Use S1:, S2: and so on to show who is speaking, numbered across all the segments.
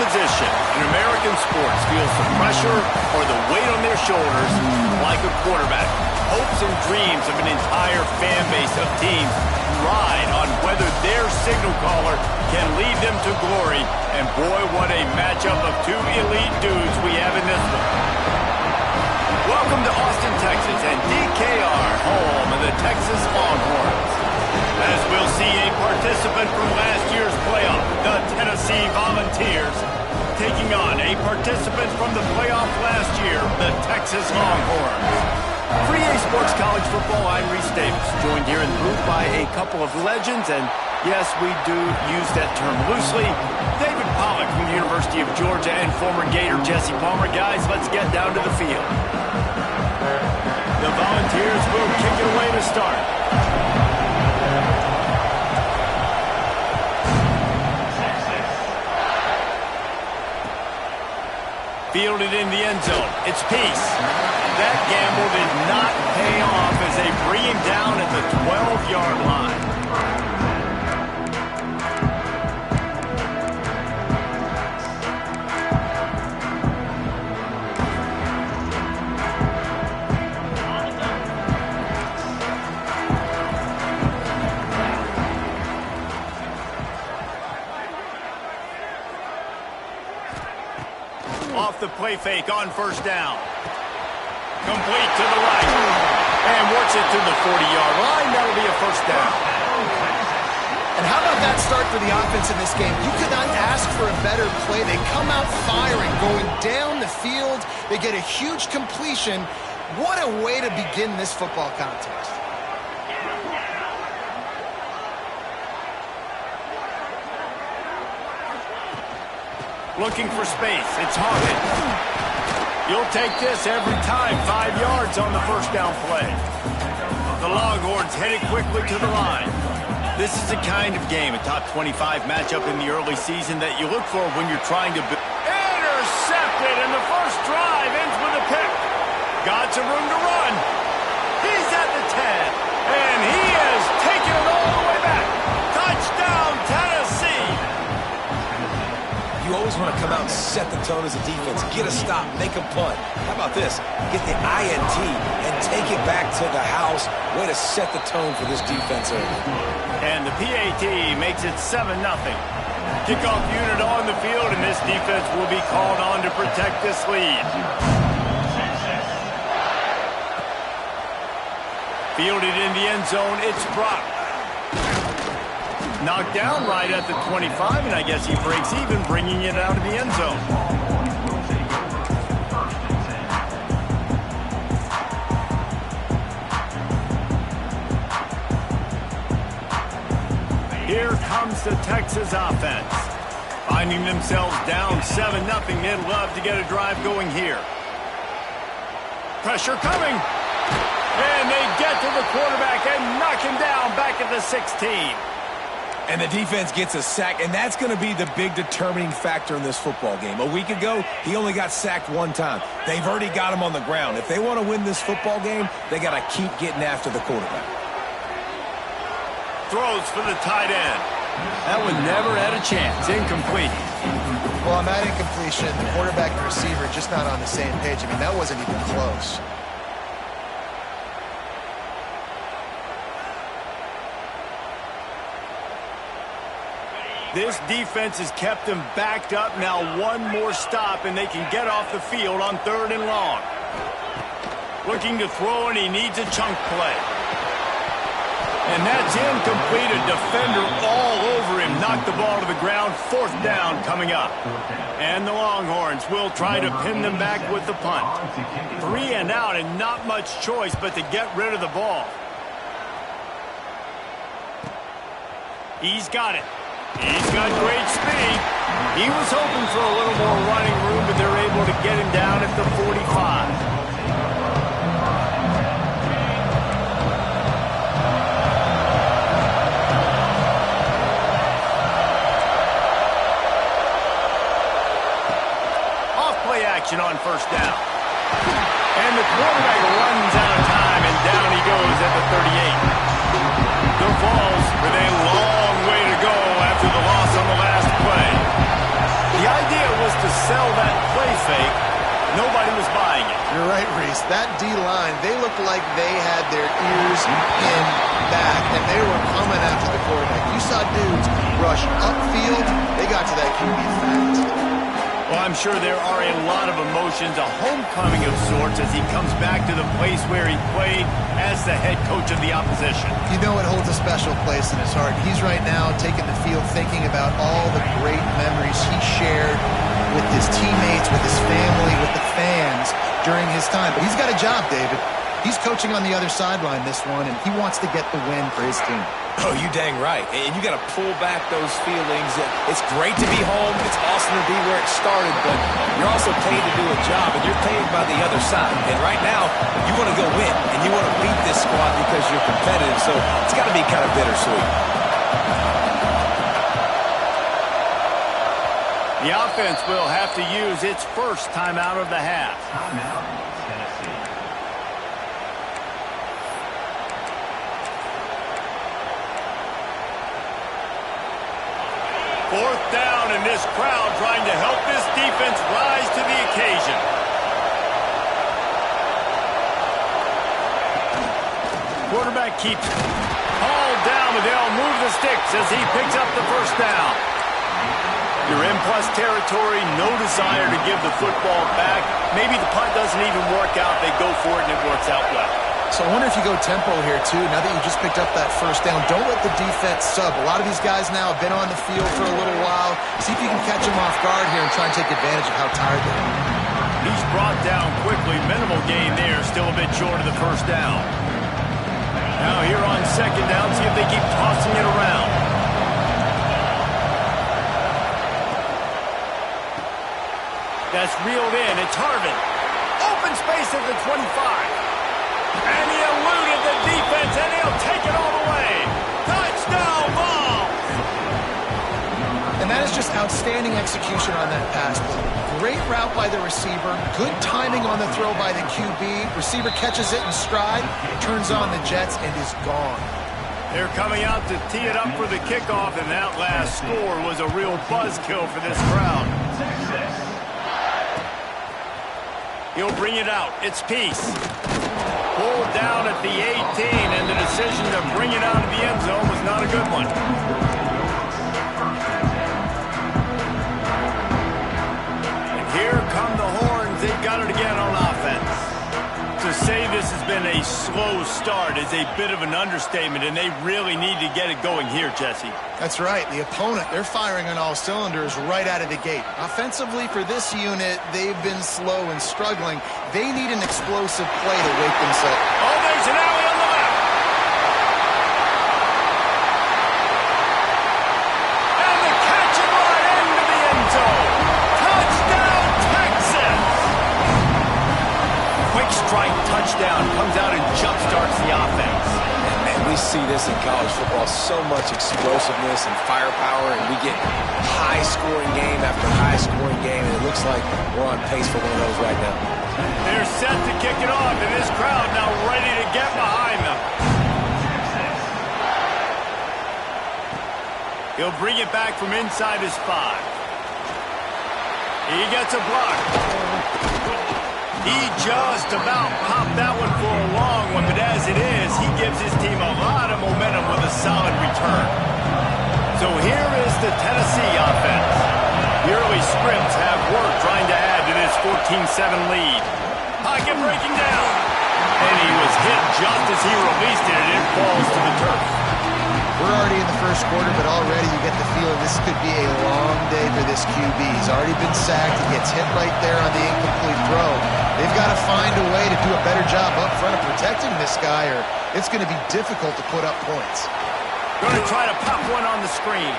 S1: position in American sports feels the pressure or the weight on their shoulders like a quarterback. Hopes and dreams of an entire fan base of teams ride on whether their signal caller can lead them to glory. And boy, what a matchup of two elite dudes we have in this one. Welcome to Austin, Texas, and DKR, home of the Texas Longhorns. As we'll see a participant from last year's playoff, the Tennessee Volunteers, taking on a participant from the playoff last year, the Texas Longhorns. For EA Sports College Football, I'm Reese Davis, joined here in the booth by a couple of legends, and yes, we do use that term loosely. David Pollack from the University of Georgia and former Gator Jesse Palmer. Guys, let's get down to the field. The Volunteers will kick it away to start. Fielded in the end zone. It's Peace. That gamble did not pay off as they bring him down at the 12-yard line. Off the play fake on first down. Complete to the right. And works it to the 40-yard line. That'll be a first down.
S2: And how about that start for the offense in this game? You could not ask for a better play. They come out firing, going down the field. They get a huge completion. What a way to begin this football contest.
S1: Looking for space. It's Harvin. You'll take this every time. 5 yards on the first down play. The Longhorns headed quickly to the line. This is the kind of game, a top 25 matchup in the early season, that you look for when you're trying to build. Intercepted, and the first drive ends with a pick. Got some room to run. He's at the 10, and he is taking it all the way back. Touchdown, Tennessee.
S3: You always want to come out and set the tone as a defense. Get a stop, make a punt. How about this? Get the INT and take it back to the house. Way to set the tone for this defense early.
S1: And the PAT makes it 7-0. Kickoff unit on the field, and this defense will be called on to protect this lead. Fielded in the end zone, it's Brock. Knocked down right at the 25, and I guess he breaks even, bringing it out of the end zone. Here comes the Texas offense. Finding themselves down 7-0, they'd love to get a drive going here. Pressure coming. And they get to the quarterback and knock him down back at the 16.
S3: And the defense gets a sack, and that's going to be the big determining factor in this football game. A week ago, he only got sacked one time. They've already got him on the ground. If they want to win this football game, they got to keep getting after the quarterback.
S1: Throws for the tight end. That one never had a chance. Incomplete.
S2: Well, on that incompletion, the quarterback and receiver just not on the same page. I mean, that wasn't even close.
S1: This defense has kept them backed up. Now one more stop, and they can get off the field on 3rd and long. Looking to throw, and he needs a chunk play. And that's incomplete. A defender all over him. Knocked the ball to the ground. 4th down coming up. And the Longhorns will try to pin them back with the punt. 3 and out, and not much choice but to get rid of the ball. He's got it. He's got great speed. He was hoping for a little more running room, but they're able to get him down at the 45. Action on 1st down. And the quarterback runs out of time, and down he goes at the 38. The Vols with a long way to go after the loss on the last play. The idea sell that play fake, nobody was buying it.
S2: You're right, Reese. That D-line, they looked like they had their ears pinned back, and they were coming after the quarterback. You saw dudes rush upfield. They got to that QB fast.
S1: Well, I'm sure there are a lot of emotions, a homecoming of sorts as he comes back to the place where he played as the head coach of the opposition.
S2: You know it holds a special place in his heart. He's right now taking the field thinking about all the great memories he shared with his teammates, with his family, with the fans during his time. But he's got a job, David. He's coaching on the other sideline this one, and he wants to get the win for his team.
S3: Oh, you dang right. And you got to pull back those feelings. It's great to be home. It's awesome to be where it started, but you're also paid to do a job, and you're paid by the other side. And right now, you want to go win, and you want to beat this squad because you're competitive, so it's got to be kind of bittersweet.
S1: The offense will have to use its first timeout of the half. Fourth down, and this crowd trying to help this defense rise to the occasion. Quarterback keeps hauled down, but they'll move the sticks as he picks up the first down. You're in plus territory, no desire to give the football back. Maybe the punt doesn't even work out. They go for it, and it works out well.
S2: So I wonder if you go tempo here, too. Now that you just picked up that first down, don't let the defense sub. A lot of these guys now have been on the field for a little while. See if you can catch them off guard here and try and take advantage of how tired they are.
S1: He's brought down quickly. Minimal gain there. Still a bit short of the first down. Now here on second down, see if they keep tossing it around. That's reeled in. It's Harvin. Open space at the 25. And he eluded the defense, and he'll take it all the way. Touchdown ball!
S2: And that is just outstanding execution on that pass play. Great route by the receiver. Good timing on the throw by the QB. Receiver catches it in stride, turns on the jets, and is gone.
S1: They're coming out to tee it up for the kickoff, and that last score was a real buzzkill for this crowd. He'll bring it out. It's Peace. Pulled down at the 18, and the decision to bring it out of the end zone was not a good one. And here come the horns. They've got it again on offense. To say this has been a slow start is a bit of an understatement, and they really need to get it going here, Jesse.
S2: That's right. The opponent, they're firing on all cylinders right out of the gate. Offensively, for this unit, they've been slow and struggling. They need an explosive play to wake themselves.
S1: Oh, there's an alley on the left. And the catch it right into the end zone. Touchdown, Texas! Quick strike touchdown comes out and jump-starts the offense.
S3: And we see this in college football, so much explosiveness and firepower, and we get high-scoring game after high-scoring game, and it looks like we're on pace for one of those right now.
S1: They're set to kick it off, and this crowd now ready to get behind them. He'll bring it back from inside his 5. He gets a block. He just about popped that one for a long one, but as it is, he gives his team a lot of momentum with a solid return. So here is the Tennessee offense. The early scripts have worked trying to add to this 14-7 lead. Pocket breaking down. And he was hit just as he released it, and it falls to the turf.
S2: We're already in the first quarter, but already you get the feeling this could be a long day for this QB. He's already been sacked. He gets hit right there on the incomplete throw. They've got to find a way to do a better job up front of protecting this guy, or it's going to be difficult to put up points.
S1: Going to try to pop one on the screen.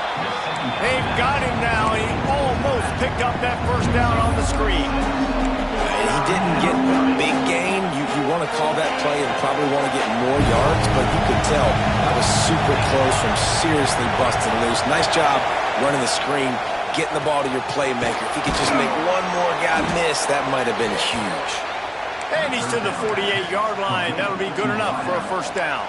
S1: They've got him now. He almost picked up that first down on the screen.
S3: He didn't get a big gain. You want to call that play and probably want to get more yards, but you could tell that was super close from seriously busting loose. Nice job running the screen, getting the ball to your playmaker. If he could just make one more guy miss, that might have been huge.
S1: And he's to the 48-yard line. That'll be good enough for a first down.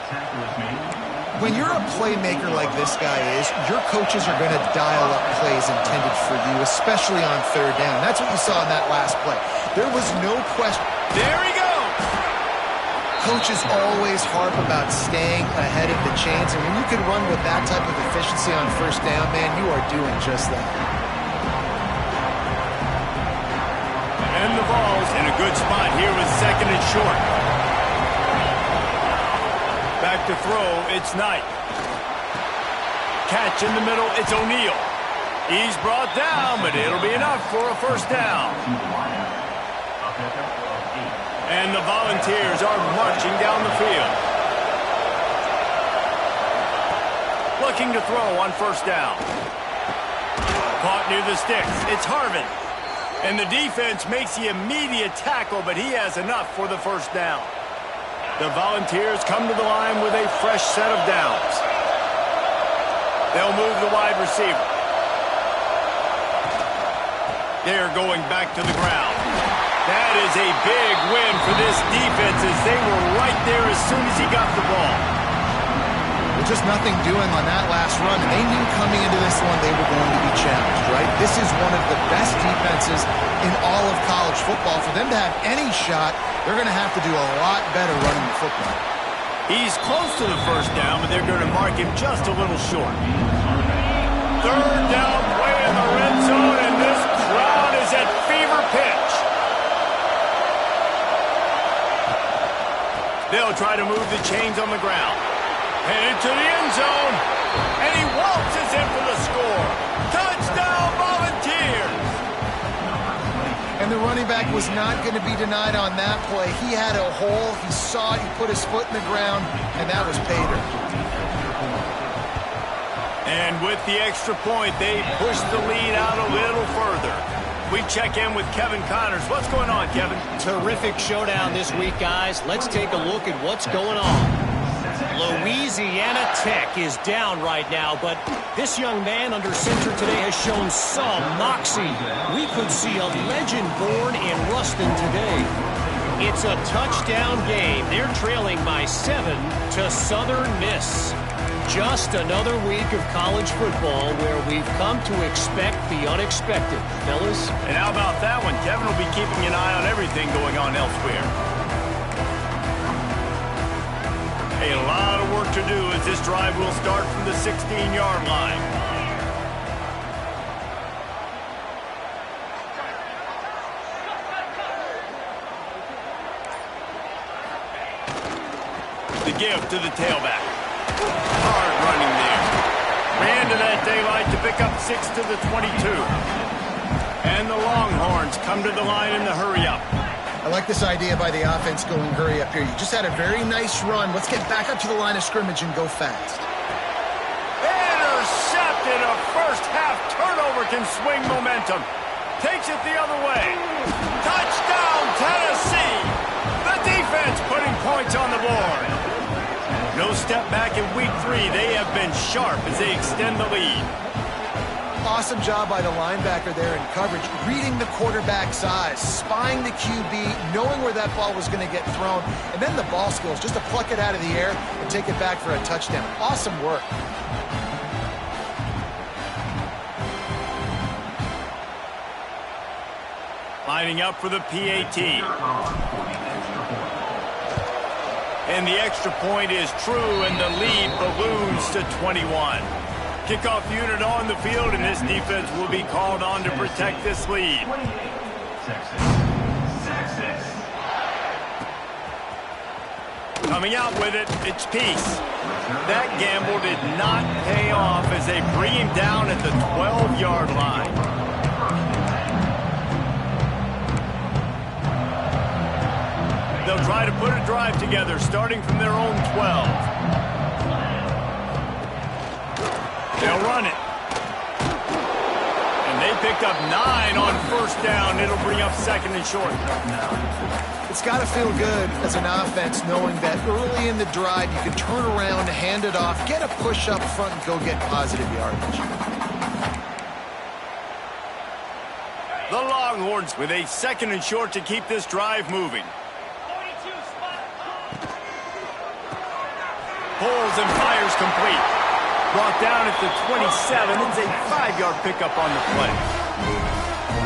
S2: When you're a playmaker like this guy is, your coaches are going to dial up plays intended for you, especially on third down. That's what you saw in that last play. There was no question.
S1: There he goes!
S2: Coaches always harp about staying ahead of the chains, and when you can run with that type of efficiency on first down, man, you are doing just that.
S1: And the ball's in a good spot here with second and short. Back to throw, it's Knight. Catch in the middle, it's O'Neal. He's brought down, but it'll be enough for a first down. And the Volunteers are marching down the field. Looking to throw on first down. Caught near the sticks, it's Harvin. And the defense makes the immediate tackle, but he has enough for the first down. The Volunteers come to the line with a fresh set of downs. They'll move the wide receiver. They're going back to the ground. That is a big win for this defense as they were right there as soon as he got the ball.
S2: Just nothing doing on that last run. They knew coming into this one they were going to be challenged, right? This is one of the best defenses in all of college football. For them to have any shot, they're going to have to do a lot better running the football.
S1: He's close to the first down, but they're going to mark him just a little short. Third down play in the red zone, and this crowd is at fever pitch. They'll try to move the chains on the ground. Headed to the end zone, and he waltzes in for the score. Touchdown, Volunteers!
S2: And the running back was not going to be denied on that play. He had a hole, he saw it, he put his foot in the ground, and that was pay dirt.
S1: And with the extra point, they push the lead out a little further. We check in with Kevin Connors. What's going on, Kevin?
S4: Terrific showdown this week, guys. Let's take a look at what's going on. Louisiana Tech is down right now, but this young man under center today has shown some moxie. We could see a legend born in Ruston today. It's a touchdown game. They're trailing by 7 to Southern Miss. Just another week of college football where we've come to expect the unexpected, fellas.
S1: And how about that one? Kevin will be keeping an eye on everything going on elsewhere. A lot of work to do as this drive will start from the 16-yard line. The give to the tailback. Hard running there. Ran to that daylight to pick up 6 to the 22. And the Longhorns come to the line in the hurry-up.
S2: I like this idea by the offense going hurry up here. You just had a very nice run. Let's get back up to the line of scrimmage and go fast.
S1: Intercepted. A first-half turnover can swing momentum. Takes it the other way. Touchdown, Tennessee. The defense putting points on the board. No step back in week 3. They have been sharp as they extend the lead.
S2: Awesome job by the linebacker there in coverage, reading the quarterback's eyes, spying the QB, knowing where that ball was going to get thrown, and then the ball skills, just to pluck it out of the air and take it back for a touchdown. Awesome work.
S1: Lining up for the PAT. And the extra point is true, and the lead balloons to 21. Kickoff unit on the field, and this defense will be called on to protect this lead. Coming out with it, it's Peace. That gamble did not pay off as they bring him down at the 12-yard line. They'll try to put a drive together, starting from their own 12. They'll run it. And they picked up 9 on first down. It'll bring up second and short.
S2: It's got to feel good as an offense knowing that early in the drive you can turn around, hand it off, get a push up front, and go get positive yardage.
S1: The Longhorns with a second and short to keep this drive moving. Pulls and fires complete. Brought down at the 27. It's a 5-yard pickup on the play.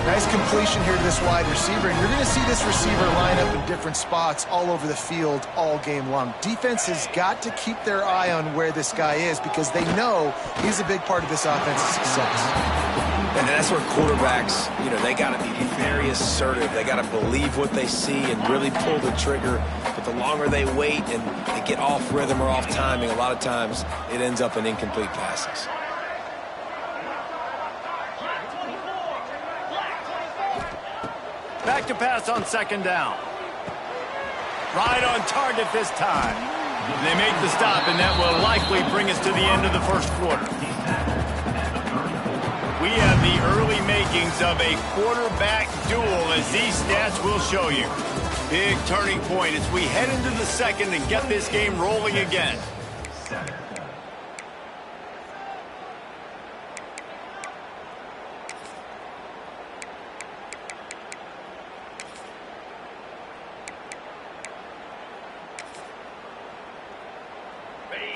S2: Nice completion here to this wide receiver, and you're going to see this receiver line up in different spots all over the field all game long. Defense has got to keep their eye on where this guy is because they know he's a big part of this offense's success.
S3: And that's where quarterbacks, they got to be very assertive. They got to believe what they see and really pull the trigger. But the longer they wait and they get off rhythm or off timing, a lot of times it ends up in incomplete passes.
S1: Back to pass on second down. Right on target this time. They make the stop, and that will likely bring us to the end of the first quarter. We have the early makings of a quarterback duel, as these stats will show you. Big turning point as we head into the second and get this game rolling again.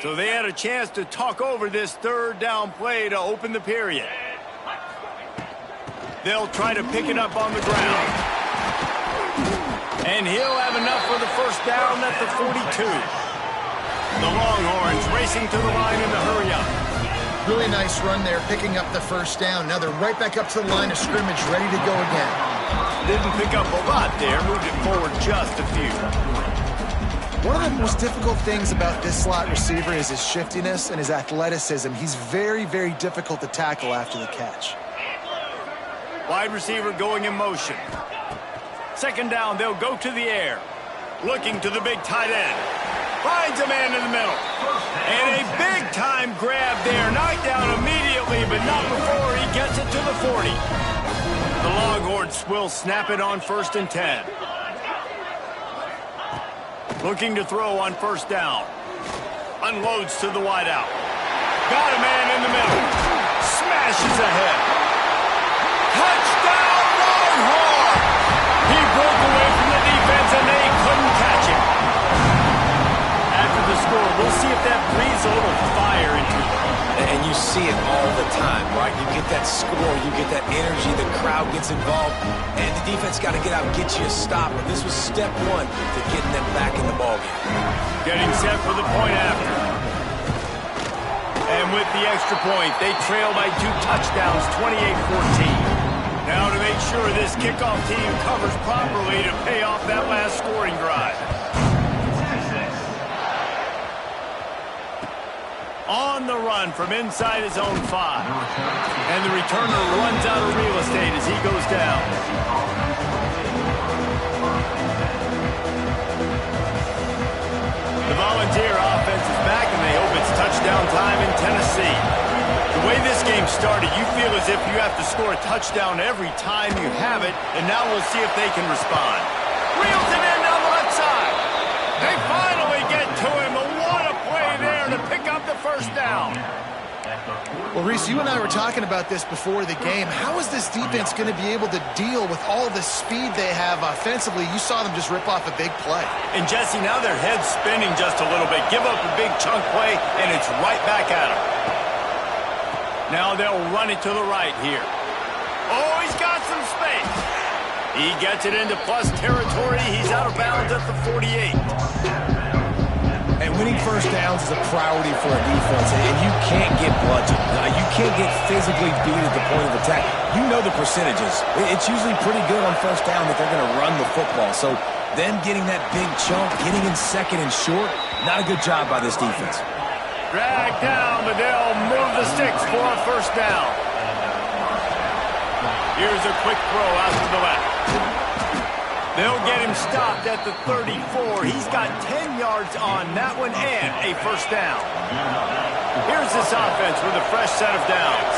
S1: So they had a chance to talk over this third down play to open the period. They'll try to pick it up on the ground. And he'll have enough for the first down at the 42. The Longhorns racing to the line in the hurry up.
S2: Really nice run there, picking up the first down. Now they're right back up to the line of scrimmage, ready to go again.
S1: Didn't pick up a lot there, moved it forward just a few.
S2: One of the most difficult things about this slot receiver is his shiftiness and his athleticism. He's very, very difficult to tackle after the catch.
S1: Wide receiver going in motion. Second down, they'll go to the air. Looking to the big tight end. Finds a man in the middle. And a big-time grab there. Knocked down immediately, but not before he gets it to the 40. The Longhorns will snap it on 1st and 10. Looking to throw on first down. Unloads to the wideout. Got a man in the middle. Smashes ahead. Touchdown, Longhorn! He broke away from the defense and they couldn't catch him. After the score, we'll see if that breathes a little fire into them.
S3: And you see it all the time, right? You get that score, you get that energy, the crowd gets involved, and the defense got to get out and get you a stop. But this was step one to getting them back in the ballgame.
S1: Getting set for the point after. And with the extra point, they trail by 2 touchdowns, 28-14. Now to make sure this kickoff team covers properly to pay off that last scoring drive. On the run from inside his own 5. And the returner runs out of real estate as he goes down. The Volunteer offense is back, and they hope it's touchdown time in Tennessee. The way this game started, you feel as if you have to score a touchdown every time you have it, and now we'll see if they can respond. Reels it in down the left side. They finally get to him. What a play there to pick up the first down.
S2: Well, Reese, you and I were talking about this before the game. How is this defense going to be able to deal with all the speed they have offensively? You saw them just rip off a big play.
S1: And, Jesse, now their head's spinning just a little bit. Give up a big chunk play, and it's right back at them. Now they'll run it to the right here. Oh, he's got some space. He gets it into plus territory. He's out of bounds at the 48.
S3: And winning first downs is a priority for a defense, and you can't get bludgeoned. You can't get physically beat at the point of attack. You know the percentages. It's usually pretty good on first down that they're going to run the football. So them getting that big chunk, getting in second and short, not a good job by this defense.
S1: Dragged down, but they'll move the sticks for a first down. Here's a quick throw out to the left. They'll get him stopped at the 34. He's got 10 yards on that one and a first down. Here's this offense with a fresh set of downs.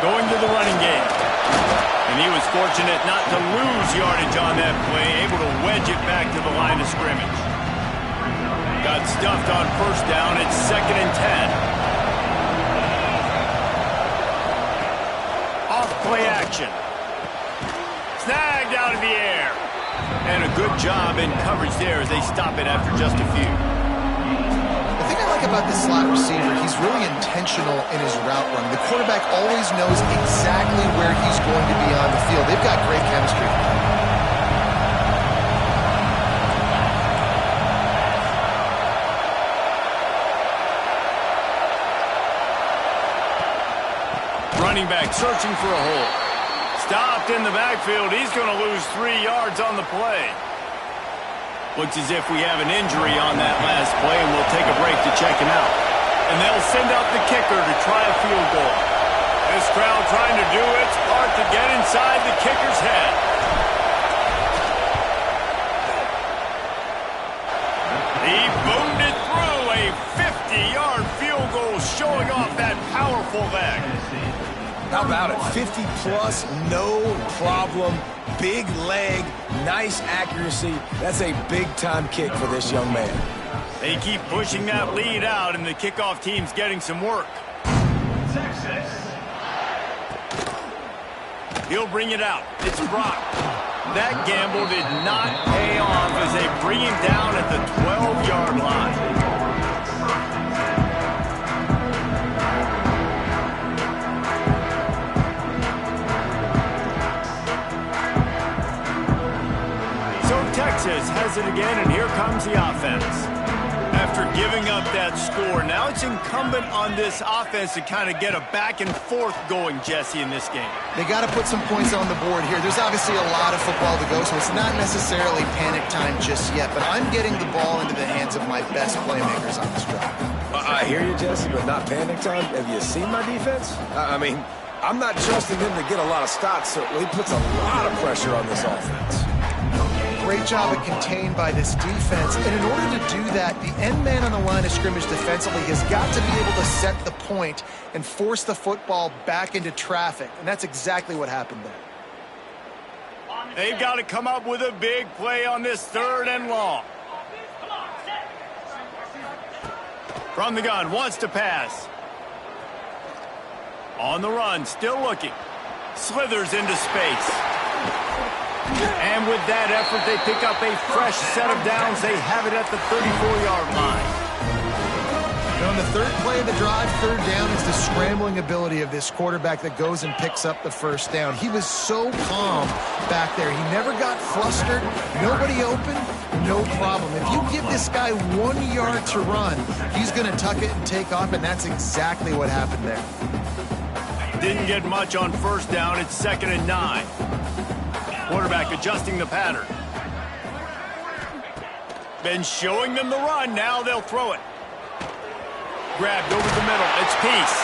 S1: Going to the running game. And he was fortunate not to lose yardage on that play, able to wedge it back to the line of scrimmage. Got stuffed on first down. It's 2nd and 10. Play action. Snagged out of the air. And a good job in coverage there as they stop it after just a few.
S2: The thing I like about this slot receiver, he's really intentional in his route run. The quarterback always knows exactly where he's going to be on the field. They've got great chemistry.
S1: Running back searching for a hole. Stopped in the backfield. He's going to lose 3 yards on the play. Looks as if we have an injury on that last play, and we'll take a break to check him out. And they'll send out the kicker to try a field goal. This crowd trying to do its part to get inside the kicker's head. He boomed it through a 50-yard field goal, showing off that powerful leg.
S3: How about it? 50-plus, no problem. Big leg, nice accuracy. That's a big-time kick for this young man.
S1: They keep pushing that lead out, and the kickoff team's getting some work. He'll bring it out. It's Brock. That gamble did not pay off as they bring him down at the 12-yard line. Texas has it again, and here comes the offense. After giving up that score, now it's incumbent on this offense to kind of get a back and forth going, Jesse, in this game.
S2: They got to put some points on the board here. There's obviously a lot of football to go, so it's not necessarily panic time just yet, but I'm getting the ball into the hands of my best playmakers on this drive.
S3: I hear you, Jesse, but not panic time. Have you seen my defense? I mean, I'm not trusting him to get a lot of stops, so he puts a lot of pressure on this offense.
S2: Great job of contained by this defense. And in order to do that, the end man on the line of scrimmage defensively has got to be able to set the point and force the football back into traffic. And that's exactly what happened there.
S1: They've got to come up with a big play on this 3rd and long. From the gun, wants to pass. On the run, still looking. Slithers into space. And with that effort, they pick up a fresh set of downs. They have it at the 34-yard line.
S2: And on the 3rd play of the drive, 3rd down is the scrambling ability of this quarterback that goes and picks up the 1st down. He was so calm back there. He never got flustered. Nobody open, no problem. If you give this guy 1 yard to run, he's going to tuck it and take off, and that's exactly what happened there.
S1: Didn't get much on 1st down. It's 2nd and 9. Quarterback adjusting the pattern. Been showing them the run. Now they'll throw it. Grabbed over the middle. It's Peace.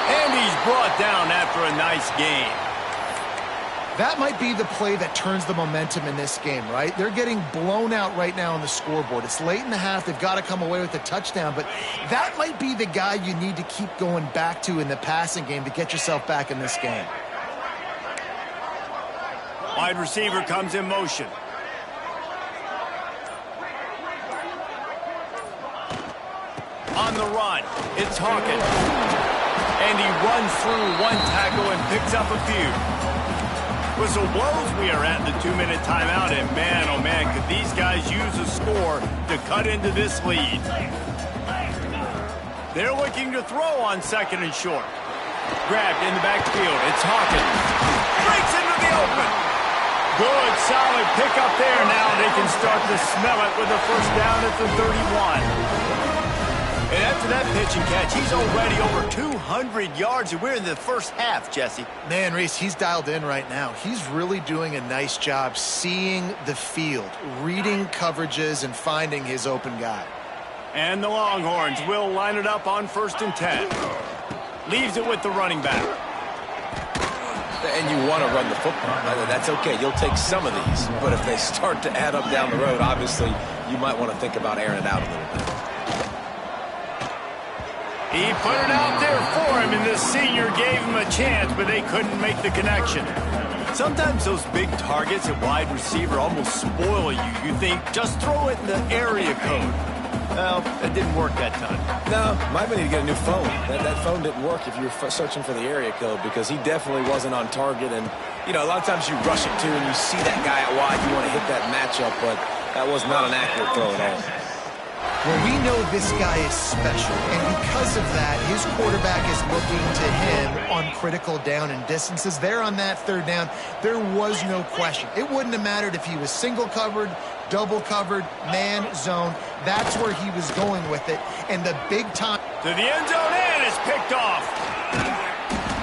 S1: And he's brought down after a nice gain.
S2: That might be the play that turns the momentum in this game, right? They're getting blown out right now on the scoreboard. It's late in the half. They've got to come away with a touchdown. But that might be the guy you need to keep going back to in the passing game to get yourself back in this game.
S1: Wide receiver comes in motion. On the run, it's Hawkins. And he runs through one tackle and picks up a few. Whistle blows, we are at the 2-minute timeout, and man, oh man, could these guys use a score to cut into this lead. They're looking to throw on 2nd and short. Grabbed in the backfield, it's Hawkins. Breaks into the open. Good, solid pickup there. Now they can start to smell it with a 1st down at the 31. And after that pitch and catch, he's already over 200 yards, and we're in the 1st half, Jesse.
S2: Man, Reese, he's dialed in right now. He's really doing a nice job seeing the field, reading coverages, and finding his open guy.
S1: And the Longhorns will line it up on 1st and 10. Leaves it with the running back.
S3: And you want to run the football. That's okay. You'll take some of these. But if they start to add up down the road, obviously, you might want to think about airing it out a little bit.
S1: He put it out there for him, and the senior gave him a chance, but they couldn't make the connection. Sometimes those big targets at wide receiver almost spoil you. You think, just throw it in the area code. Well, it didn't work that time.
S3: No, might need to get a new phone. That phone didn't work if you were searching for the area code because he definitely wasn't on target. And, you know, a lot of times you rush it too and you see that guy out wide. You want to hit that matchup, but that was not an accurate throw at all.
S2: Well, we know this guy is special, and because of that, his quarterback is looking to him on critical down and distances. There on that third down, there was no question. It wouldn't have mattered if he was single covered, double covered, man, zone. That's where he was going with it, and the big time.
S1: To the end zone, and it's picked off.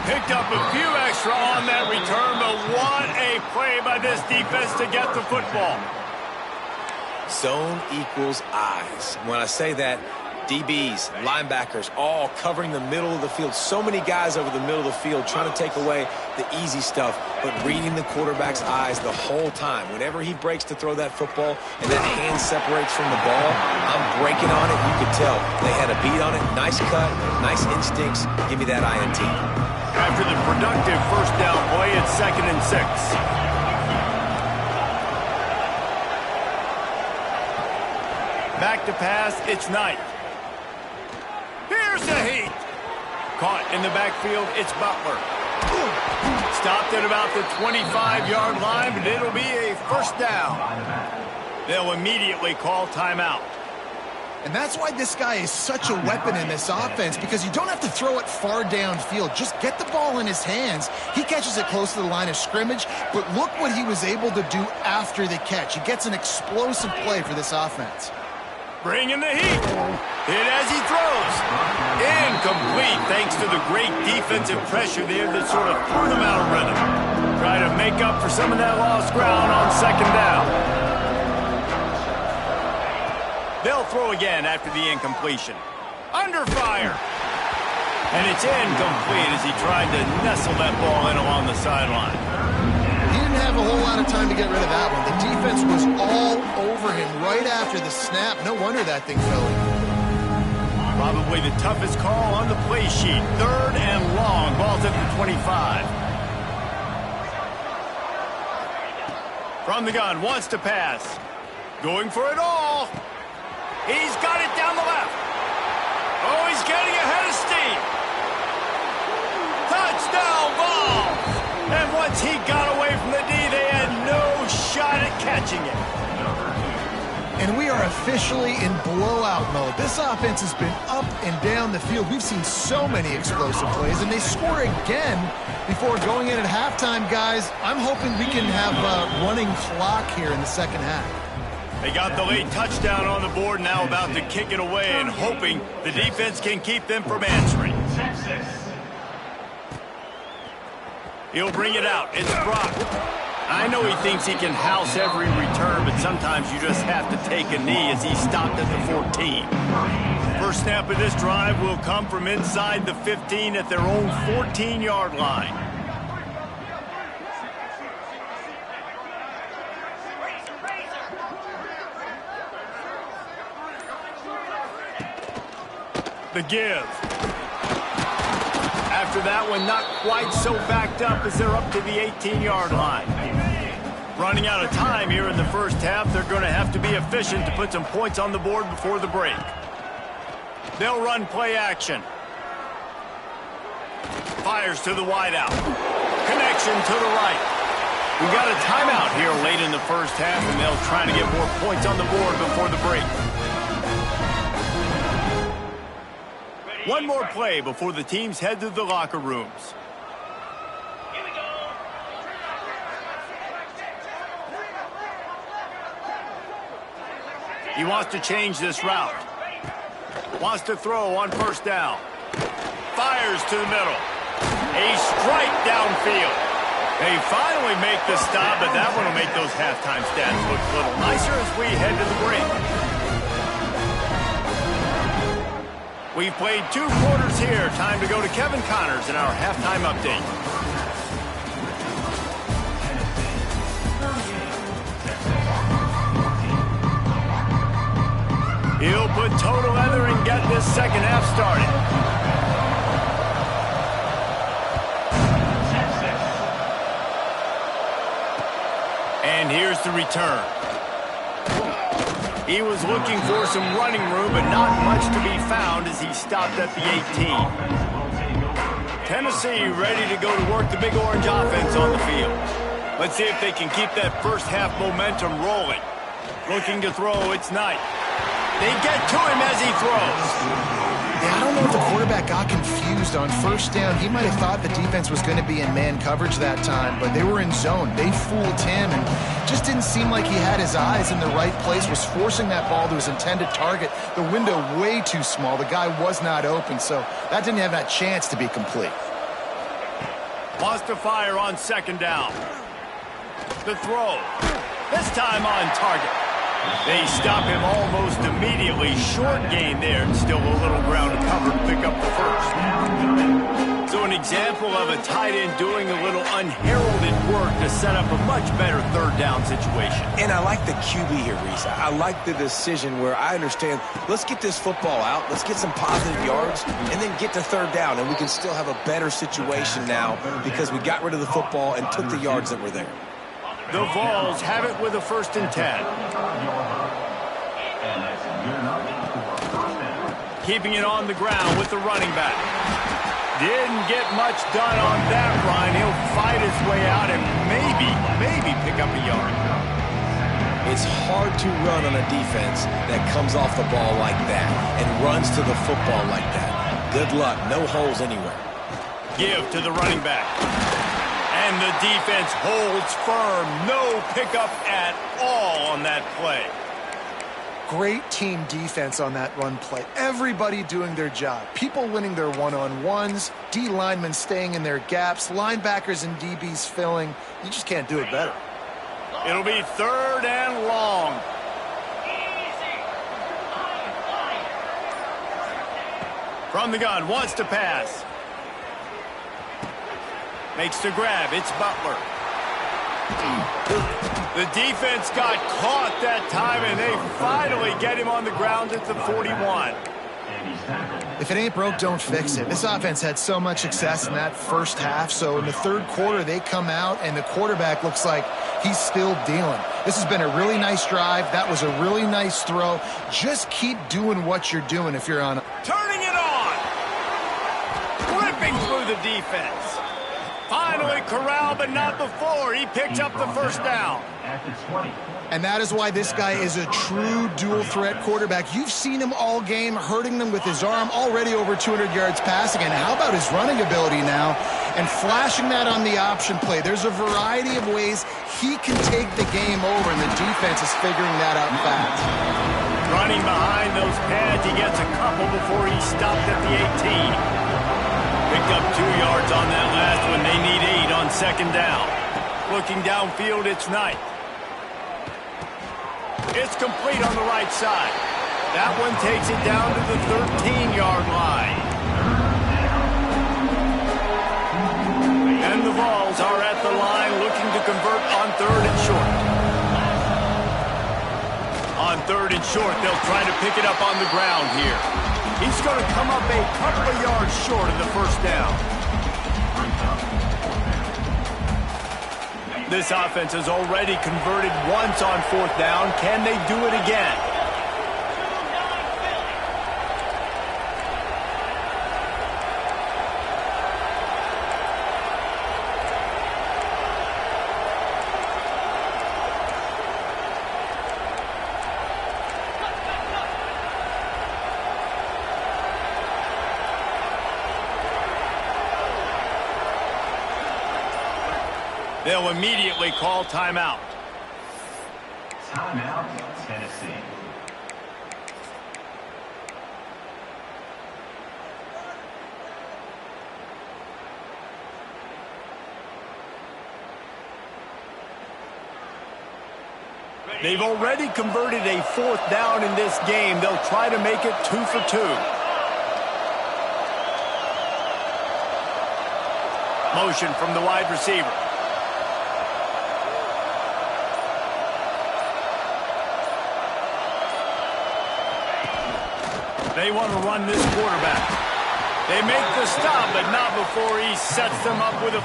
S1: Picked up a few extra on that return, but what a play by this defense to get the football.
S3: Zone equals eyes. When I say that, DBs, linebackers, all covering the middle of the field. So many guys over the middle of the field trying to take away the easy stuff, but reading the quarterback's eyes the whole time. Whenever he breaks to throw that football and that hand separates from the ball, I'm breaking on it. You could tell. They had a beat on it. Nice cut, nice instincts. Give me that INT.
S1: After the productive first down play, it's 2nd and 6. Back to pass, it's Knight. Here's the heat. Caught in the backfield, it's Butler. Stopped at about the 25-yard line, but it'll be a first down. They'll immediately call timeout.
S2: And that's why this guy is such a weapon in this offense, because you don't have to throw it far downfield. Just get the ball in his hands. He catches it close to the line of scrimmage, but look what he was able to do after the catch. He gets an explosive play for this offense.
S1: Bringing the heat. Hit as he throws. Incomplete thanks to the great defensive pressure there that sort of threw them out of rhythm. Try to make up for some of that lost ground on 2nd down. They'll throw again after the incompletion. Under fire. And it's incomplete as he tried to nestle that ball in along the sideline.
S2: He didn't have a whole lot of time to get rid of that one. The defense was all over him right after the snap. No wonder that thing fell in.
S1: Probably the toughest call on the play sheet. 3rd and long. Ball's at the 25. From the gun, wants to pass. Going for it all. He's got it down the left. Oh, he's getting ahead of steam. Touchdown ball. And once he got away from the D, they had no shot at catching it.
S2: And we are officially in blowout mode. This offense has been up and down the field. We've seen so many explosive plays, and they score again before going in at halftime, guys. I'm hoping we can have a running clock here in the second half.
S1: They got the late touchdown on the board, now about to kick it away and hoping the defense can keep them from answering. He'll bring it out. It's Brock. I know he thinks he can house every return, but sometimes you just have to take a knee as he stopped at the 14. First snap of this drive will come from inside the 15 at their own 14-yard line. The give. After that one, not quite so backed up as they're up to the 18-yard line. Running out of time here in the first half, they're going to have to be efficient to put some points on the board before the break. They'll run play action. Fires to the wideout. Connection to the right. We've got a timeout here late in the first half, and they'll try to get more points on the board before the break. One more play before the teams head to the locker rooms. He wants to change this route. Wants to throw on first down. Fires to the middle. A strike downfield. They finally make the stop, but that one will make those halftime stats look a little nicer as we head to the break. We've played 2 quarters here. Time to go to Kevin Connors in our halftime update. He'll put total leather and get this second half started. And here's the return. He was looking for some running room, but not much to be found as he stopped at the 18. Tennessee ready to go to work the Big Orange offense on the field. Let's see if they can keep that first half momentum rolling. Looking to throw, it's Knight. They get to him as he throws.
S2: Yeah, I don't know if the quarterback got confused on first down. He might have thought the defense was going to be in man coverage that time, but they were in zone. They fooled him and just didn't seem like he had his eyes in the right place, was forcing that ball to his intended target. The window way too small. The guy was not open, so that didn't have that chance to be complete.
S1: Wants to fire on second down. The throw. This time on target. They stop him almost immediately. Short gain there, and still a little ground to cover to pick up the first. So an example of a tight end doing a little unheralded work to set up a much better third down situation.
S3: And I like the QB here, Reese. I like the decision where I understand, let's get this football out, let's get some positive yards, and then get to third down, and we can still have a better situation now because we got rid of the football and took the yards that were there.
S1: The Vols have it with a 1st and 10. Keeping it on the ground with the running back. Didn't get much done on that run. He'll fight his way out and maybe pick up a yard.
S3: It's hard to run on a defense that comes off the ball like that and runs to the football like that. Good luck. No holes anywhere.
S1: Give to the running back. And the defense holds firm. No pickup at all on that play.
S2: Great team defense on that run play. Everybody doing their job. People winning their one-on-ones, D linemen staying in their gaps, linebackers and DBs filling. You just can't do it better.
S1: It'll be 3rd and long. From the gun, wants to pass. Makes the grab. It's Butler. The defense got caught that time, and they finally get him on the ground at the 41.
S2: If it ain't broke, don't fix it. This offense had so much success in that first half, so in the third quarter, they come out, and the quarterback looks like he's still dealing. This has been a really nice drive. That was a really nice throw. Just keep doing what you're doing if you're on.
S1: Turning it on. Ripping through the defense. Finally corralled, but not before. He picked up the first down.
S2: And that is why this guy is a true dual-threat quarterback. You've seen him all game, hurting them with his arm, already over 200 yards passing. And how about his running ability now? And flashing that on the option play. There's a variety of ways he can take the game over, and the defense is figuring that out fast.
S1: Running behind those pads, he gets a couple before he stopped at the 18. Picked up 2 yards on that last one. They need 8 on second down. Looking downfield, it's Knight. It's complete on the right side. That one takes it down to the 13-yard line. And the Vols are at the line looking to convert on 3rd and short. On 3rd and short, they'll try to pick it up on the ground here. He's going to come up a couple of yards short of the first down. This offense has already converted once on 4th down. Can they do it again? They'll immediately call timeout.
S5: Timeout, Tennessee.
S1: They've already converted a 4th down in this game. They'll try to make it 2 for 2. Motion from the wide receiver. They want to run this quarterback. They make the stop, but not before he sets them up with a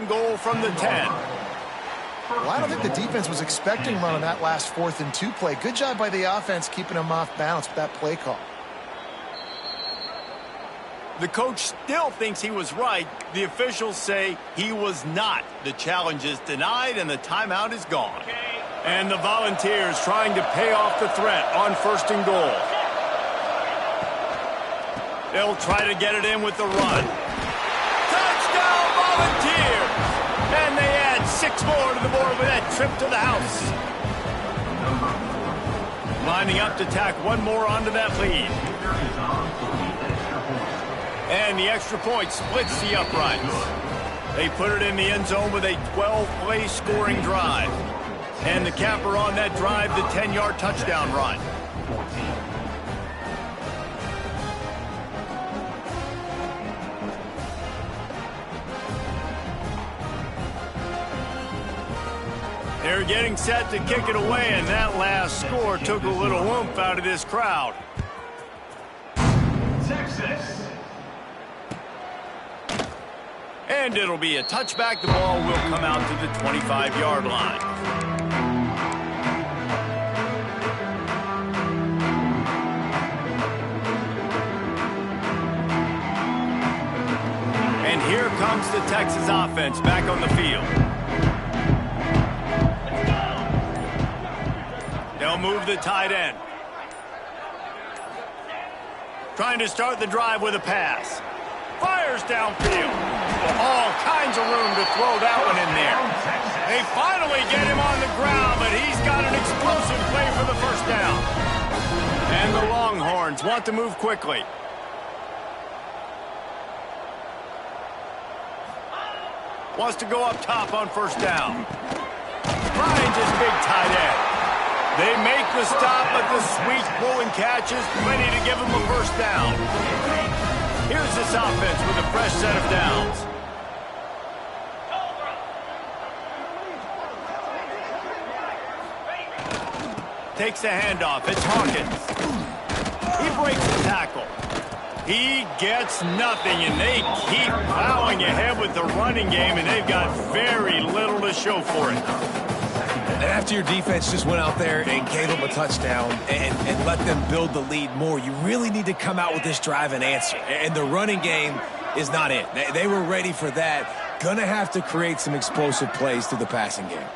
S1: goal from the 10.
S2: Well, I don't think the defense was expecting run on that last 4th and 2 play. Good job by the offense keeping them off balance with that play call.
S1: The coach still thinks he was right. The officials say he was not. The challenge is denied and the timeout is gone. And the Volunteers trying to pay off the threat on 1st and goal. They'll try to get it in with the run. Touchdown Volunteers! And they add 6 more to the board with that trip to the house. Lining up to tack one more onto that lead. And the extra point splits the uprights. They put it in the end zone with a 12-play scoring drive. And the capper on that drive, the 10-yard touchdown run. They're getting set to kick it away, and that last score took a little oomph out of this crowd. Texas. And it'll be a touchback. The ball will come out to the 25-yard line. And here comes the Texas offense back on the field. They'll move the tight end. Trying to start the drive with a pass. Fires downfield. All kinds of room to throw that one in there. They finally get him on the ground, but he's got an explosive play for the first down. And the Longhorns want to move quickly. Wants to go up top on 1st down. Finds his big tight end. They make the stop, but the sweet pull and catch is plenty to give them a 1st down. Here's this offense with a fresh set of downs. Takes the handoff. It's Hawkins. He breaks the tackle. He gets nothing, and they keep plowing ahead with the running game, and they've got very little to show for it.
S3: And after your defense just went out there and gave them a touchdown and let them build the lead more, you really need to come out with this drive and answer. And the running game is not it. They were ready for that. Gonna have to create some explosive plays through the passing game.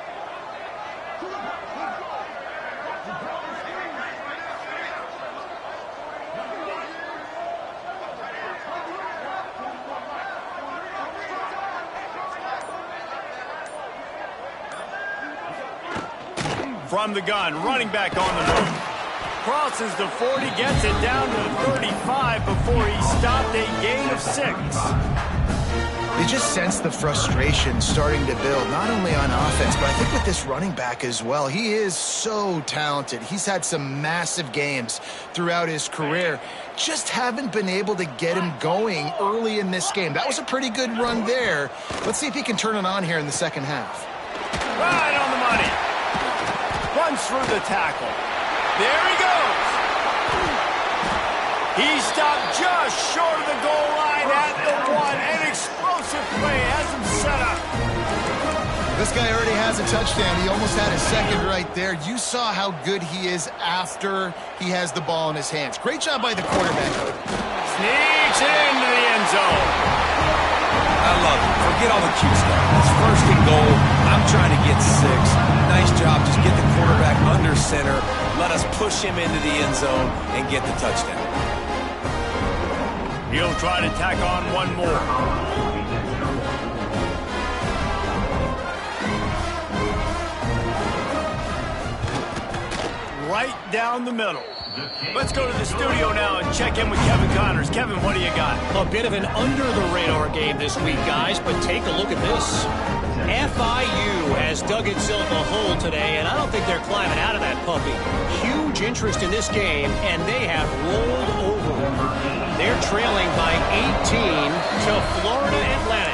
S1: From the gun, running back on the move. Crosses the 40, gets it down to the 35 before he stopped a gain of 6.
S2: You just sense the frustration starting to build, not only on offense, but I think with this running back as well. He is so talented. He's had some massive games throughout his career. Just haven't been able to get him going early in this game. That was a pretty good run there. Let's see if he can turn it on here in the second half.
S1: Right on the money. Runs through the tackle. There he goes. He stopped just short of the goal line at the 1. An explosive play has him set up.
S2: This guy already has a touchdown. He almost had his second right there. You saw how good he is after he has the ball in his hands. Great job by the quarterback.
S1: Sneaks it into the end zone.
S3: I love it. Forget all the cute stuff. It's 1st and goal. I'm trying to get 6. Nice job. Just get the quarterback under center. Let us push him into the end zone and get the touchdown.
S1: He'll try to tack on one more. Right down the middle. Let's go to the studio now and check in with Kevin Connors. Kevin, what do you got?
S4: A bit of an under-the-radar game this week, guys, but take a look at this. FIU has dug itself a hole today, and I don't think they're climbing out of that puppy. Huge interest in this game, and they have rolled over. They're trailing by 18 to Florida Atlantic.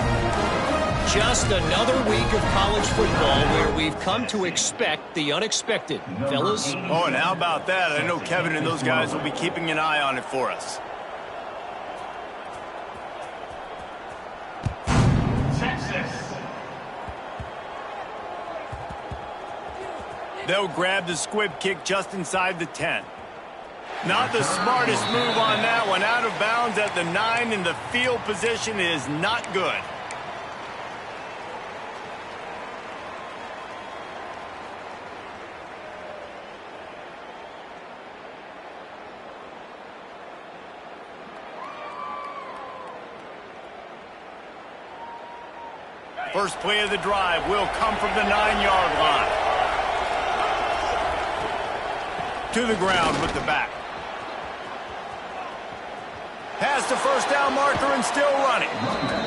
S4: Just another week of college football where we've come to expect the unexpected, fellas.
S1: Oh, and how about that? I know Kevin and those guys will be keeping an eye on it for us. They'll grab the squib kick just inside the 10. Not the smartest move on that one. Out of bounds at the 9, and the field position is not good. First play of the drive will come from the 9-yard line. To the ground with the back. Past the first down marker and still running.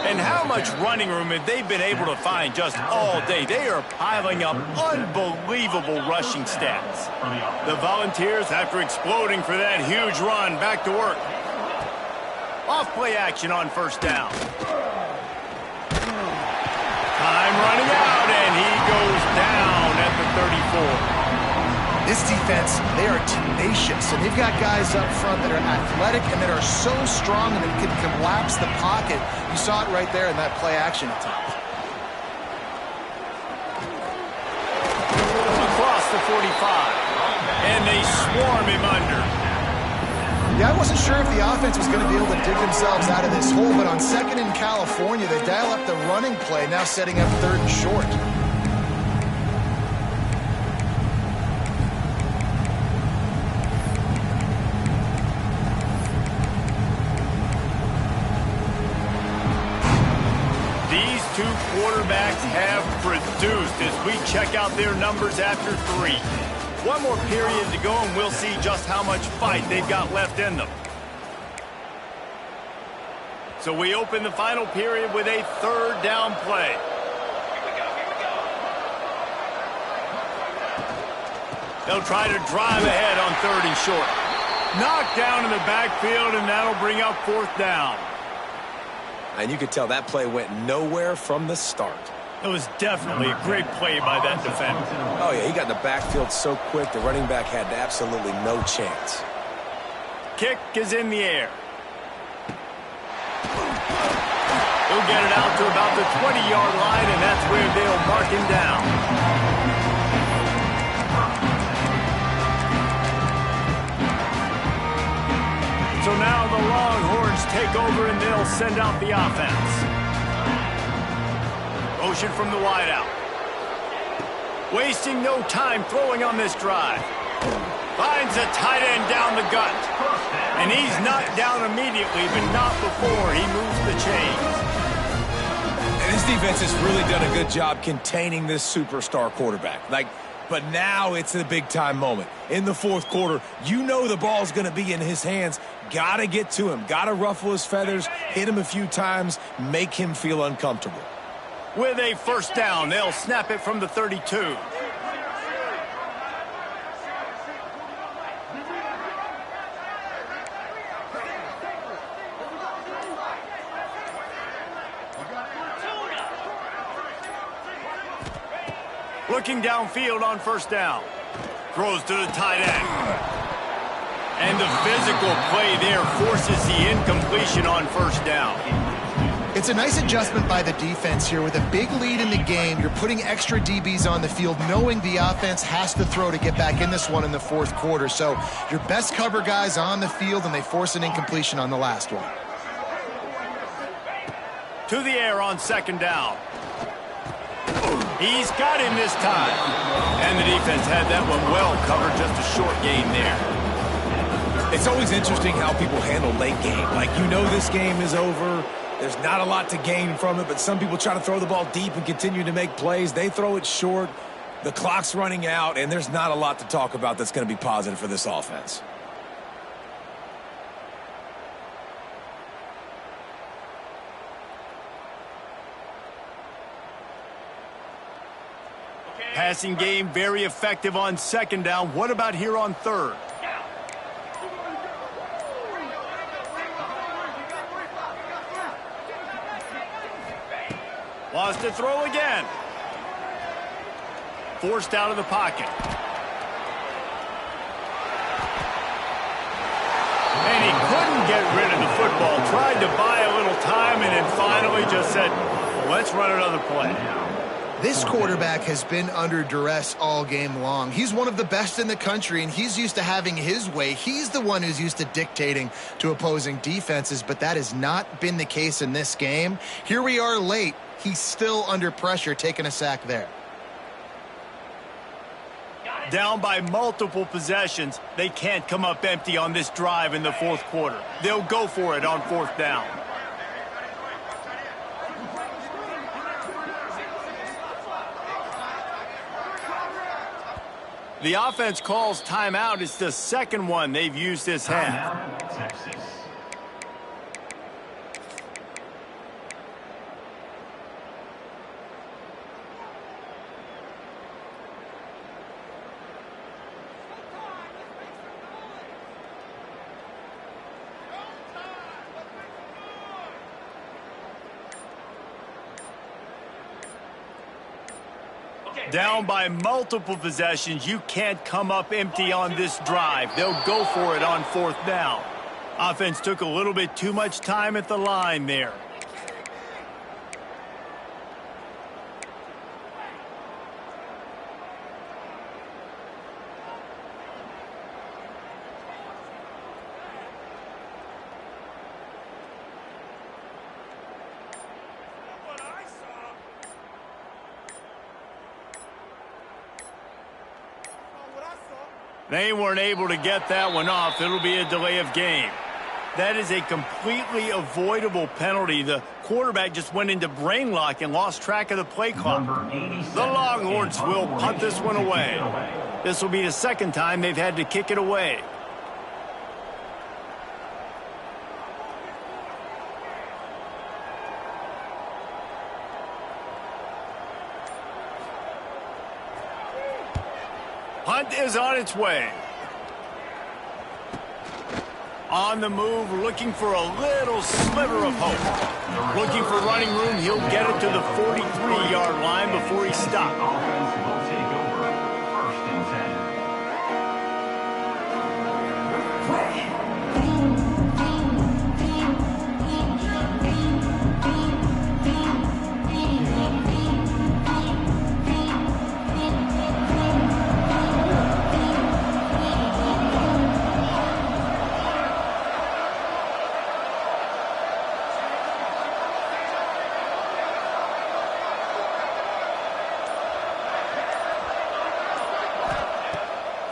S1: And how much running room have they been able to find just all day? They are piling up unbelievable rushing stats. The Volunteers, after exploding for that huge run, back to work. Off play action on first down. Time running out, and he goes down at the 34.
S2: This defense, they are tenacious, and they've got guys up front that are athletic and that are so strong and that can collapse the pocket. You saw it right there in that play action attempt.
S1: Across the 45, and they swarm him under.
S2: Yeah, I wasn't sure if the offense was going to be able to dig themselves out of this hole, but on second in California, they dial up the running play, now setting up third and short.
S1: These two quarterbacks have produced as we check out their numbers after 3. One more period to go, and we'll see just how much fight they've got left in them. So we open the final period with a third down play. They'll try to drive ahead on 3rd and short. Knocked down in the backfield, and that'll bring up 4th down.
S3: And you could tell that play went nowhere from the start.
S1: It was definitely a great play by that defender.
S3: Oh, yeah, he got in the backfield so quick, the running back had absolutely no chance.
S1: Kick is in the air. He'll get it out to about the 20-yard line, and that's where they'll mark him down. So now the Longhorns take over, and they'll send out the offense. Motion from the wideout. Wasting no time throwing on this drive. Finds a tight end down the gut. And he's knocked down immediately, but not before he moves the chains.
S3: And this defense has really done a good job containing this superstar quarterback. But now it's a big-time moment. In the 4th quarter, you know the ball's going to be in his hands. Got to get to him. Got to ruffle his feathers, hit him a few times, make him feel uncomfortable.
S1: With a first down, they'll snap it from the 32. Looking downfield on first down. Throws to the tight end. And the physical play there forces the incompletion on first down.
S2: It's a nice adjustment by the defense here. With a big lead in the game, you're putting extra DBs on the field, knowing the offense has to throw to get back in this one in the 4th quarter. So your best cover guys on the field, and they force an incompletion on the last one.
S1: To the air on 2nd down. He's got him this time. And the defense had that one well covered, just a short gain there.
S3: It's always interesting how people handle late game. This game is over. There's not a lot to gain from it, but some people try to throw the ball deep and continue to make plays. They throw it short. The clock's running out, and there's not a lot to talk about that's going to be positive for this offense.
S1: Passing game very effective on 2nd down. What about here on 3rd? Lost to throw again. Forced out of the pocket. And he couldn't get rid of the football. Tried to buy a little time and then finally just said, let's run another play.
S2: This quarterback has been under duress all game long. He's one of the best in the country, and he's used to having his way. He's the one who's used to dictating to opposing defenses, but that has not been the case in this game. Here we are late. He's still under pressure, taking a sack there.
S1: Down by multiple possessions, they can't come up empty on this drive in the fourth quarter. They'll go for it on fourth down. The offense calls timeout. It's the second one they've used this half.
S5: Texas.
S1: Down by multiple possessions, you can't come up empty on this drive. They'll go for it on fourth down. Offense took a little bit too much time at the line there. They weren't able to get that one off. It'll be a delay of game. That is a completely avoidable penalty. The quarterback just went into brain lock and lost track of the play clock. The Longhorns will punt this one away. This will be the second time they've had to kick it away. Punt is on its way. On the move, looking for a little sliver of hope. Looking for running room, he'll get it to the 43-yard line before he stops.
S5: Offense will take over. First and
S1: 10.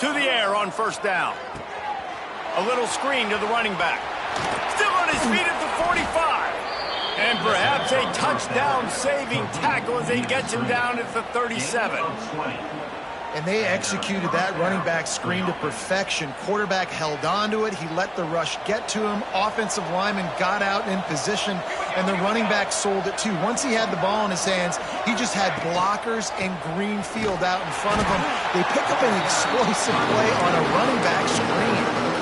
S1: To the air on first down. A little screen to the running back. Still on his feet at the 45. And perhaps a touchdown-saving tackle as they get him down at the 37.
S2: And they executed that running back screen to perfection. Quarterback held on to it. He let the rush get to him. Offensive lineman got out in position, and the running back sold it too. Once he had the ball in his hands, he just had blockers and green field out in front of him. They pick up an explosive play on a running back screen.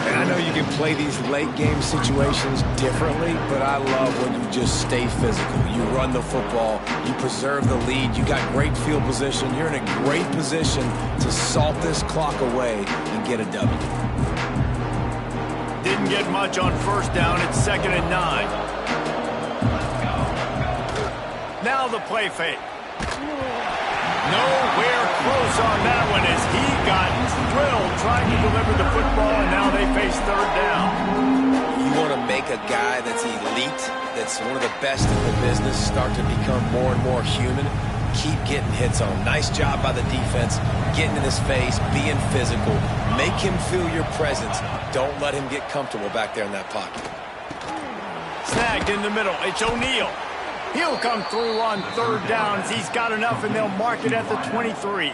S3: And I know you can play these late-game situations differently, but I love when you just stay physical. You run the football, you preserve the lead, you got great field position. You're in a great position to salt this clock away and get a W.
S1: Didn't get much on first down. It's 2nd and 9. Now the play fake. Nowhere close on that one as he got drilled trying to deliver the football, and now they face third down.
S3: You want to make a guy that's elite, that's one of the best in the business, start to become more and more human. Keep getting hits on him. Nice job by the defense, getting in his face, being physical. Make him feel your presence. Don't let him get comfortable back there in that pocket.
S1: Snagged in the middle. It's O'Neal. He'll come through on third downs. He's got enough, and they'll mark it at the 23.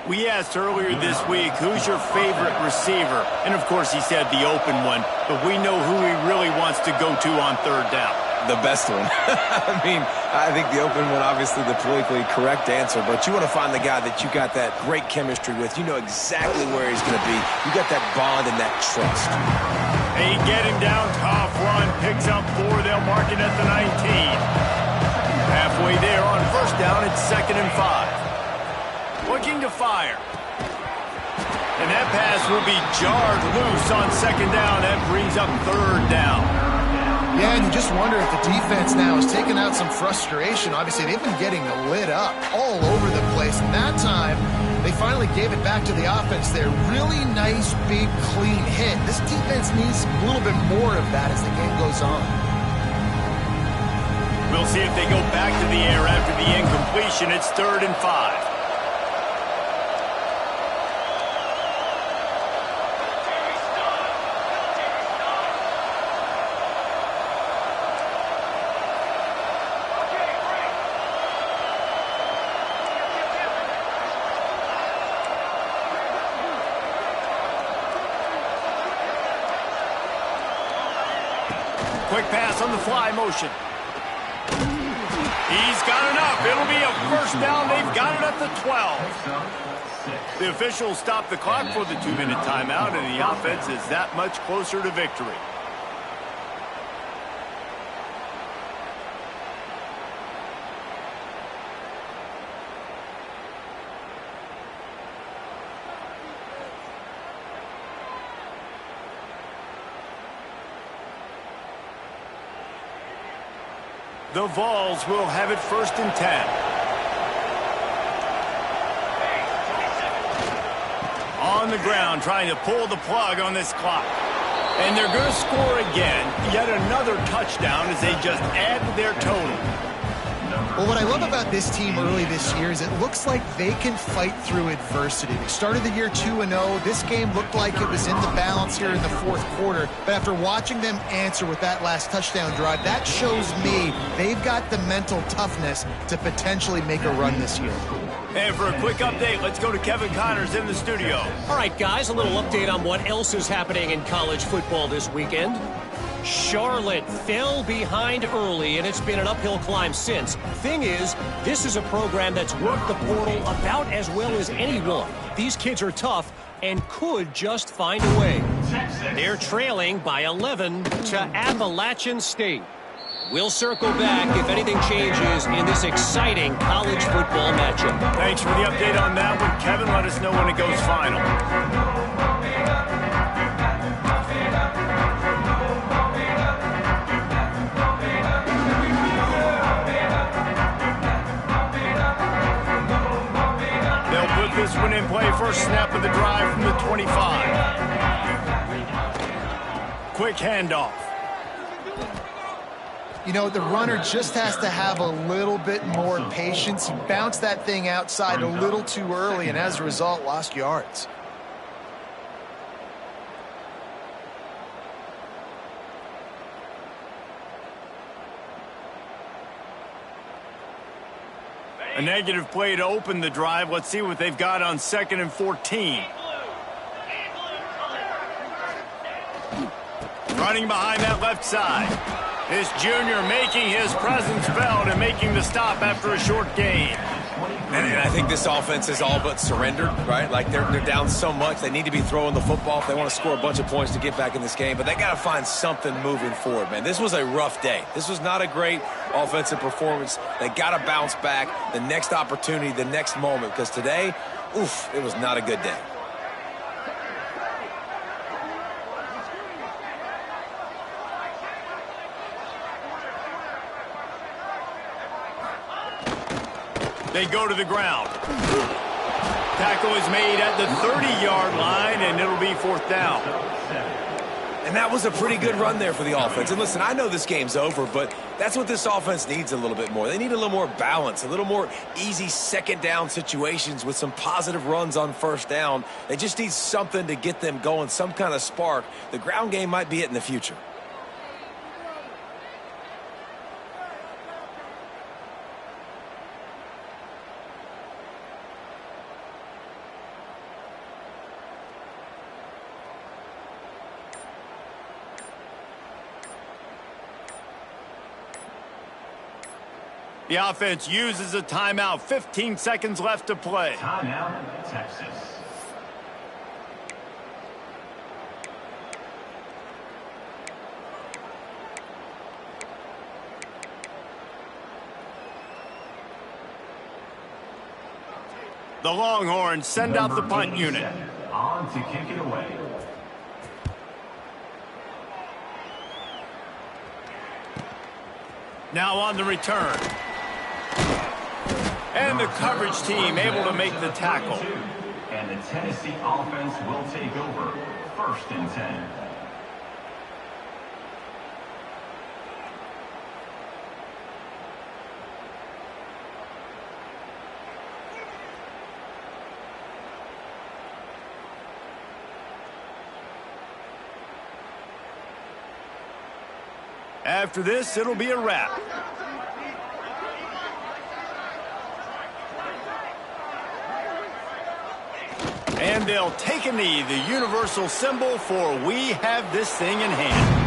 S1: We asked earlier this week, who's your favorite receiver? And, of course, he said the open one, but we know who he really wants to go to on third down.
S3: The best one. I mean, I think the open one, obviously the politically correct answer, but you want to find the guy that you got that great chemistry with. You know exactly where he's going to be. You got that bond and that trust.
S1: They get him down, tough run, picks up 4, they'll mark it at the 19. Halfway there on first down, it's 2nd and 5. Looking to fire. And that pass will be jarred loose on 2nd down. That brings up third down.
S2: Yeah, and you just wonder if the defense now is taking out some frustration. Obviously, they've been getting lit up all over the place. And that time, they finally gave it back to the offense there. Really nice, big, clean hit. This defense needs a little bit more of that as the game goes on.
S1: We'll see if they go back to the air after the incompletion. It's 3rd and 5. Quick pass on the fly motion. He's got enough. It'll be a first down. They've got it at the 12. The officials stop the clock for the 2-minute timeout, and the offense is that much closer to victory. The Vols will have it 1st and 10. On the ground, trying to pull the plug on this clock. And they're going to score again. Yet another touchdown as they just add to their total.
S2: Well, what I love about this team early this year is it looks like they can fight through adversity. They started the year 2-0. This game looked like it was in the balance here in the 4th quarter. But after watching them answer with that last touchdown drive, that shows me they've got the mental toughness to potentially make a run this year.
S1: And for a quick update, let's go to Kevin Connors in the studio.
S4: All right, guys, a little update on what else is happening in college football this weekend. Charlotte fell behind early, and it's been an uphill climb since. Thing is, this is a program that's worked the portal about as well as anyone. These kids are tough and could just find a way. They're trailing by 11 to Appalachian State. We'll circle back if anything changes in this exciting college football matchup.
S1: Thanks for the update on that one, Kevin. Let us know when it goes final. This one in play, first snap of the drive from the 25. Quick handoff.
S2: You know, the runner just has to have a little bit more patience. He bounced that thing outside a little too early, and as a result, lost yards.
S1: A negative play to open the drive. Let's see what they've got on 2nd and 14. Running behind that left side. This junior making his presence felt and making the stop after a short gain.
S3: And I think this offense is all but surrendered, right? Like they're down so much. They need to be throwing the football if they want to score a bunch of points to get back in this game. But they got to find something moving forward, man. This was a rough day. This was not a great offensive performance. They got to bounce back the next opportunity, the next moment. Because today, oof, it was not a good day.
S1: They go to the ground. Tackle is made at the 30-yard line, and it'll be 4th down.
S3: And that was a pretty good run there for the offense. And listen, I know this game's over, but that's what this offense needs a little bit more. They need a little more balance, a little more easy 2nd down situations with some positive runs on 1st down. They just need something to get them going, some kind of spark. The ground game might be it in the future.
S1: The offense uses a timeout. 15 seconds left to play.
S5: Timeout, Texas.
S1: The Longhorns send out the punt unit.
S5: On to kick it away.
S1: Now on the return. And the coverage team able to make the tackle.
S5: And the Tennessee offense will take over. 1st and 10.
S1: After this, it'll be a wrap. And they'll take a knee, the universal symbol for we have this thing in hand.